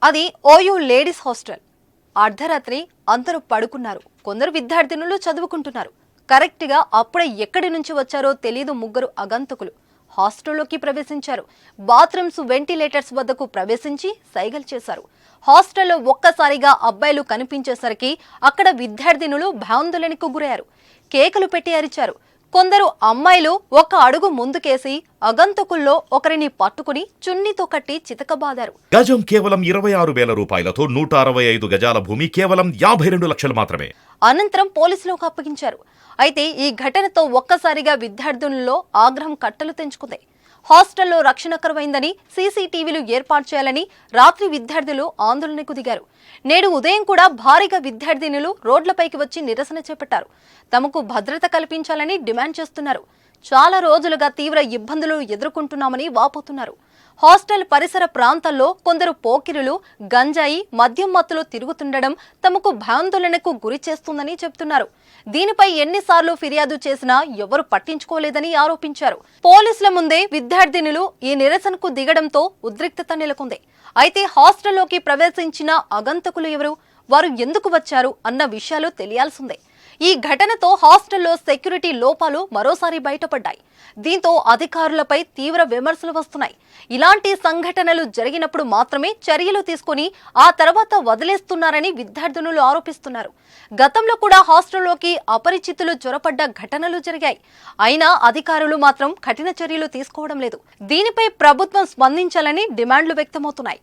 అది OU ladies hostel. అర్ధరాత్రి అందరూ పడుకున్నారు. కొందరు విద్యార్థినులు చదువుకుంటున్నారు. కరెక్ట్గా అప్పుడే ఎక్కడి నుంచి వచ్చారో తెలియదు ముగ్గురు అగంతకులు హాస్టల్లోకి ప్రవేశించారు. బాత్రూమ్స్, వెంటిలేటర్స్ వద్దకు ప్రవేశించి సైగలు చేశారు. హాస్టల్లో ఒక్కసారిగా అబ్బాయిలు కనిపించేసరికి అక్కడ విద్యార్థినులు భయాందోళనకు గురయ్యారు. కేకలు పెట్టి అరిచారు. కొందరు అమ్మాయిలు ఒక అడుగు ముందుకేసి అగంతకుల్లో ఒకరిని పట్టుకుని చున్నీతో కట్టి చితకబాదారు. గజం కేవలం 26,000 రూపాయలతో 165 గజాల భూమి కేవలం 52 లక్షలు మాత్రమే. అనంతరం పోలీసులకు అప్పగించారు. అయితే ఈ ఘటనతో ఒక్కసారిగా విద్యార్థులలో ఆగ్రహం కట్టలు తెంచుకుంది. హాస్టల్లో రక్షణ కరువైందని సీసీటీవీలు ఏర్పాటు చేయాలని రాత్రి విద్యార్థులు ఆందోళనకు దిగారు. నేడు ఉదయం కూడా భారీగా విద్యార్థినులు రోడ్లపైకి వచ్చి నిరసన చేపట్టారు. తమకు భద్రత కల్పించాలని డిమాండ్ చేస్తున్నారు. చాలా రోజులుగా తీవ్ర ఇబ్బందులు ఎదుర్కొంటున్నామని వాపోతున్నారు. హాస్టల్ పరిసర ప్రాంతాల్లో కొందరు పోకిరులు గంజాయి, మద్యం మత్తులో తిరుగుతుండడం తమకు భయాందోళనకు గురి చేస్తుందని చెబుతున్నారు. దీనిపై ఎన్నిసార్లు ఫిర్యాదు చేసినా ఎవరు పట్టించుకోలేదని ఆరోపించారు. పోలీసుల ముందే విద్యార్థినులు ఈ నిరసనకు దిగడంతో ఉద్రిక్తత నెలకొంది. అయితే హాస్టల్లోకి ప్రవేశించిన అగంతకులు ఎవరు, వారు ఎందుకు వచ్చారు అన్న విషయాలు తెలియాల్సిందే. ఈ ఘటనతో హాస్టల్లో సెక్యూరిటీ లోపాలు మరోసారి బయటపడ్డాయి. దీంతో అధికారులపై తీవ్ర విమర్శలు వస్తున్నాయి. ఇలాంటి సంఘటనలు జరిగినప్పుడు మాత్రమే చర్యలు తీసుకుని ఆ తర్వాత వదిలేస్తున్నారని విద్యార్థినులు ఆరోపిస్తున్నారు. గతంలో కూడా హాస్టల్లోకి అపరిచితులు చొరపడ్డ ఘటనలు జరిగాయి. అయినా అధికారులు మాత్రం కఠిన చర్యలు తీసుకోవడం లేదు. దీనిపై ప్రభుత్వం స్పందించాలని డిమాండ్లు వ్యక్తమవుతున్నాయి.